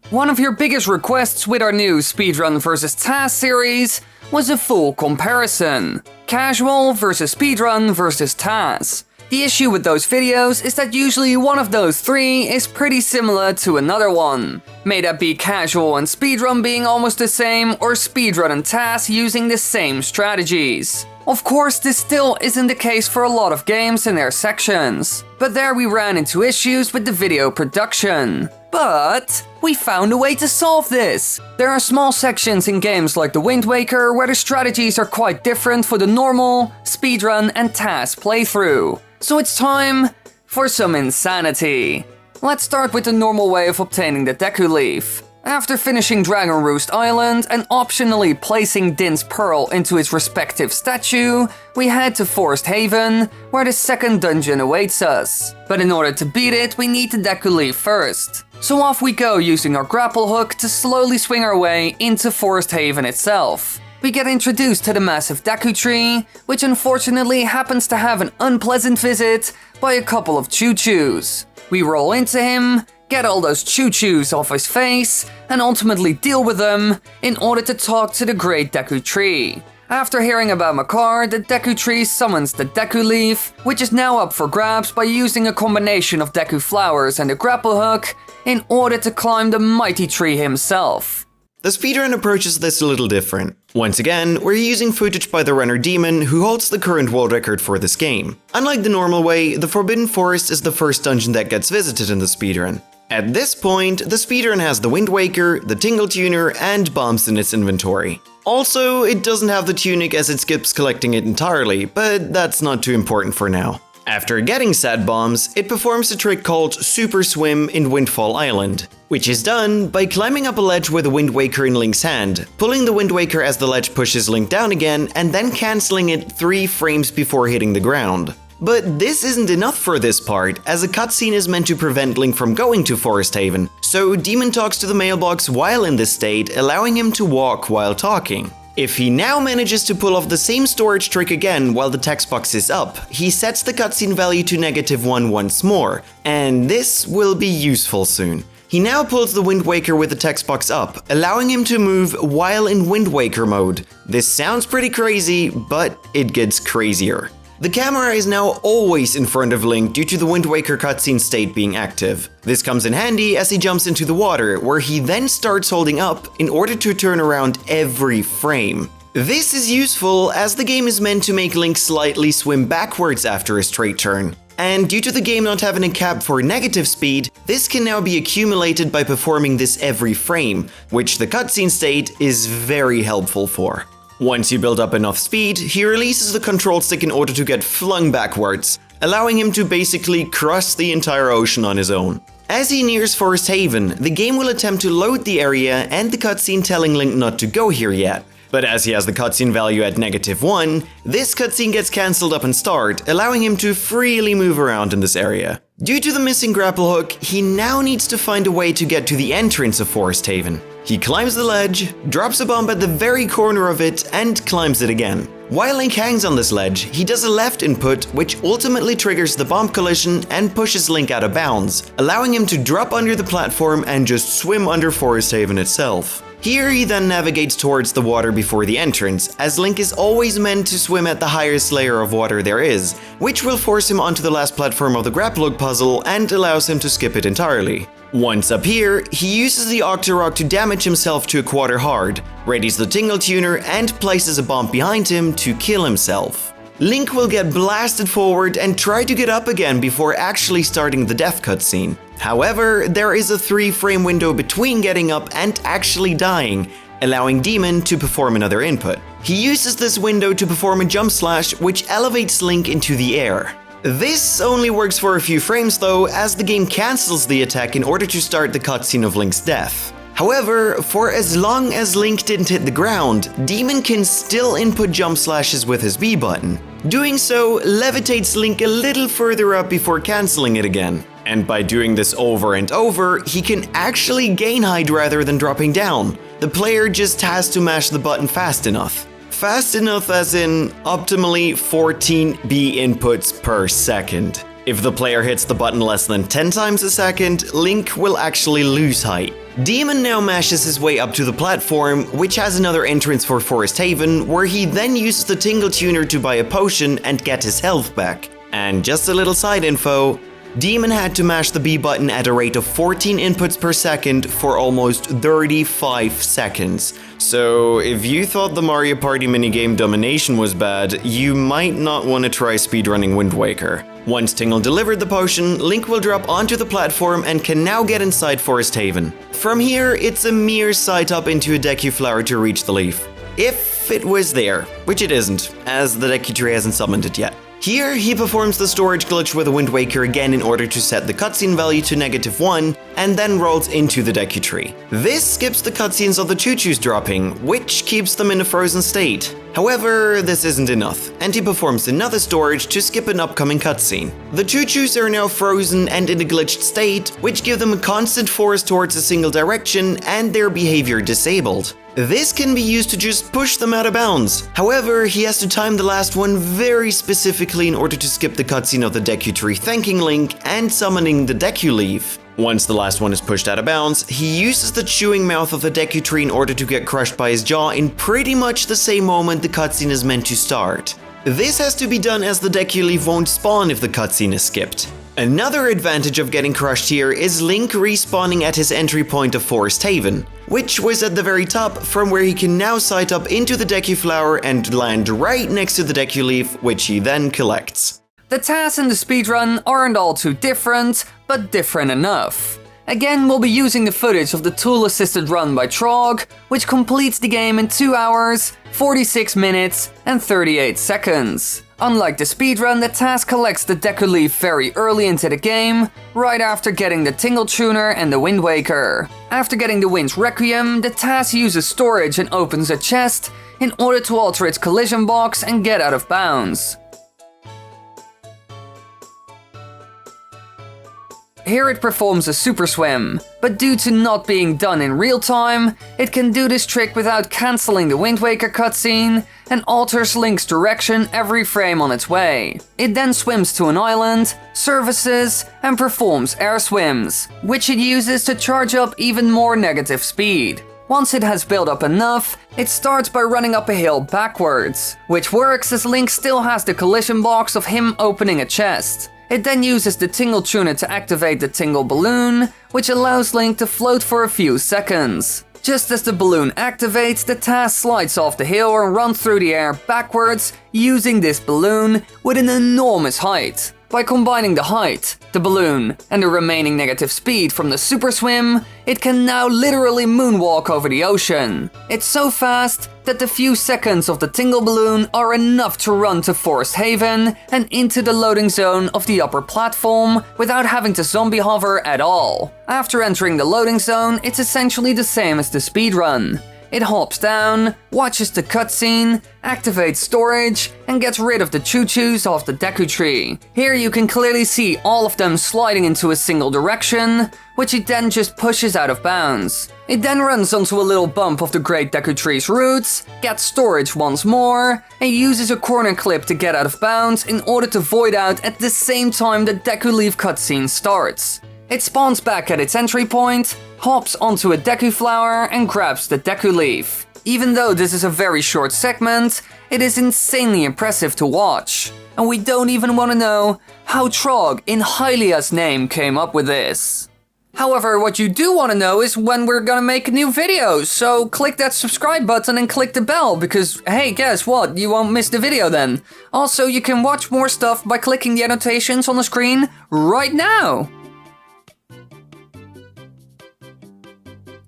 One of your biggest requests with our new Speedrun vs TAS series was a full comparison. Casual versus Speedrun versus TAS. The issue with those videos is that usually one of those three is pretty similar to another one. May that be casual and speedrun being almost the same, or speedrun and TAS using the same strategies. Of course, this still isn't the case for a lot of games in their sections, but there we ran into issues with the video production. But we found a way to solve this. There are small sections in games like the Wind Waker where the strategies are quite different for the normal, speedrun and TAS playthrough. So it's time for some insanity. Let's start with the normal way of obtaining the Deku leaf. After finishing Dragon Roost Island and optionally placing Din's Pearl into its respective statue, we head to Forest Haven, where the second dungeon awaits us. But in order to beat it, we need the Deku leaf first. So off we go using our grapple hook to slowly swing our way into Forest Haven itself. We get introduced to the massive Deku tree, which unfortunately happens to have an unpleasant visit by a couple of choo-choos. We roll into him, get all those choo-choos off his face, and ultimately deal with them in order to talk to the great Deku tree. After hearing about Makar, the Deku tree summons the Deku leaf, which is now up for grabs by using a combination of Deku flowers and a grapple hook in order to climb the mighty tree himself. The speedrun approaches this a little different. Once again, we're using footage by the runner Demon, who holds the current world record for this game. Unlike the normal way, the Forbidden Forest is the first dungeon that gets visited in the speedrun. At this point, the speedrun has the Wind Waker, the Tingle Tuner, and bombs in its inventory. Also, it doesn't have the tunic as it skips collecting it entirely, but that's not too important for now. After getting said bombs, it performs a trick called Super Swim in Windfall Island, which is done by climbing up a ledge with a Wind Waker in Link's hand, pulling the Wind Waker as the ledge pushes Link down again, and then cancelling it 3 frames before hitting the ground. But this isn't enough for this part, as a cutscene is meant to prevent Link from going to Forest Haven, so Demon talks to the mailbox while in this state, allowing him to walk while talking. If he now manages to pull off the same storage trick again while the text box is up, he sets the cutscene value to -1 once more, and this will be useful soon. He now pulls the Wind Waker with the text box up, allowing him to move while in Wind Waker mode. This sounds pretty crazy, but it gets crazier. The camera is now always in front of Link due to the Wind Waker cutscene state being active. This comes in handy as he jumps into the water, where he then starts holding up in order to turn around every frame. This is useful as the game is meant to make Link slightly swim backwards after a straight turn. And due to the game not having a cap for negative speed, this can now be accumulated by performing this every frame, which the cutscene state is very helpful for. Once you build up enough speed, he releases the control stick in order to get flung backwards, allowing him to basically cross the entire ocean on his own. As he nears Forest Haven, the game will attempt to load the area and the cutscene telling Link not to go here yet. But as he has the cutscene value at -1, this cutscene gets cancelled upon start, allowing him to freely move around in this area. Due to the missing grapple hook, he now needs to find a way to get to the entrance of Forest Haven. He climbs the ledge, drops a bomb at the very corner of it, and climbs it again. While Link hangs on this ledge, he does a left input, which ultimately triggers the bomb collision and pushes Link out of bounds, allowing him to drop under the platform and just swim under Forest Haven itself. Here he then navigates towards the water before the entrance, as Link is always meant to swim at the highest layer of water there is, which will force him onto the last platform of the grapple hook puzzle and allows him to skip it entirely. Once up here, he uses the Octorok to damage himself to a quarter hard, readies the Tingle Tuner and places a bomb behind him to kill himself. Link will get blasted forward and try to get up again before actually starting the death cutscene. However, there is a 3-frame window between getting up and actually dying, allowing Demon to perform another input. He uses this window to perform a jump slash, which elevates Link into the air. This only works for a few frames though, as the game cancels the attack in order to start the cutscene of Link's death. However, for as long as Link didn't hit the ground, Demon can still input jump slashes with his B button. Doing so levitates Link a little further up before cancelling it again. And by doing this over and over, he can actually gain height rather than dropping down. The player just has to mash the button fast enough. Fast enough as in optimally 14 B inputs per second. If the player hits the button less than 10 times a second, Link will actually lose height. Demon now mashes his way up to the platform, which has another entrance for Forest Haven, where he then uses the Tingle Tuner to buy a potion and get his health back. And just a little side info, Demon had to mash the B button at a rate of 14 inputs per second for almost 35 seconds. So if you thought the Mario Party minigame Domination was bad, you might not want to try speedrunning Wind Waker. Once Tingle delivered the potion, Link will drop onto the platform and can now get inside Forest Haven. From here, it's a mere sight up into a Deku flower to reach the leaf. If it was there, which it isn't, as the Deku tree hasn't summoned it yet. Here, he performs the storage glitch with a Wind Waker again in order to set the cutscene value to -1, and then rolls into the Deku tree. This skips the cutscenes of the choo-choos dropping, which keeps them in a frozen state. However, this isn't enough, and he performs another storage to skip an upcoming cutscene. The choo-choos are now frozen and in a glitched state, which give them a constant force towards a single direction and their behavior disabled. This can be used to just push them out of bounds. However, he has to time the last one very specifically in order to skip the cutscene of the Deku tree thanking Link and summoning the Deku leaf. Once the last one is pushed out of bounds, he uses the chewing mouth of the Deku tree in order to get crushed by his jaw in pretty much the same moment the cutscene is meant to start. This has to be done as the Deku leaf won't spawn if the cutscene is skipped. Another advantage of getting crushed here is Link respawning at his entry point of Forest Haven, which was at the very top, from where he can now sight up into the Deku flower and land right next to the Deku leaf, which he then collects. The tasks in the speedrun aren't all too different, but different enough. Again, we'll be using the footage of the tool-assisted run by Trog, which completes the game in 2 hours, 46 minutes, and 38 seconds. Unlike the speedrun, the task collects the Deku leaf very early into the game, right after getting the Tingle Tuner and the Wind Waker. After getting the Wind's Requiem, the task uses storage and opens a chest in order to alter its collision box and get out of bounds. Here it performs a super swim, but due to not being done in real time, it can do this trick without cancelling the Wind Waker cutscene and alters Link's direction every frame on its way. It then swims to an island, services, and performs air swims, which it uses to charge up even more negative speed. Once it has built up enough, it starts by running up a hill backwards, which works as Link still has the collision box of him opening a chest. It then uses the Tingle Tuner to activate the Tingle Balloon, which allows Link to float for a few seconds. Just as the balloon activates, the task slides off the hill and runs through the air backwards, using this balloon with an enormous height. By combining the height, the balloon, and the remaining negative speed from the super swim, it can now literally moonwalk over the ocean. It's so fast that the few seconds of the Tingle Balloon are enough to run to Forest Haven and into the loading zone of the upper platform without having to zombie hover at all. After entering the loading zone, it's essentially the same as the speedrun. It hops down, watches the cutscene, activates storage, and gets rid of the choo-choos off the Deku tree. Here you can clearly see all of them sliding into a single direction, which it then just pushes out of bounds. It then runs onto a little bump of the Great Deku Tree's roots, gets storage once more, and uses a corner clip to get out of bounds in order to void out at the same time the Deku Leaf cutscene starts. It spawns back at its entry point, hops onto a Deku flower, and grabs the Deku Leaf. Even though this is a very short segment, it is insanely impressive to watch. And we don't even want to know how Trog, in Hylia's name, came up with this. However, what you do want to know is when we're gonna make a new video, so click that subscribe button and click the bell, because hey, guess what, you won't miss the video then. Also, you can watch more stuff by clicking the annotations on the screen right now.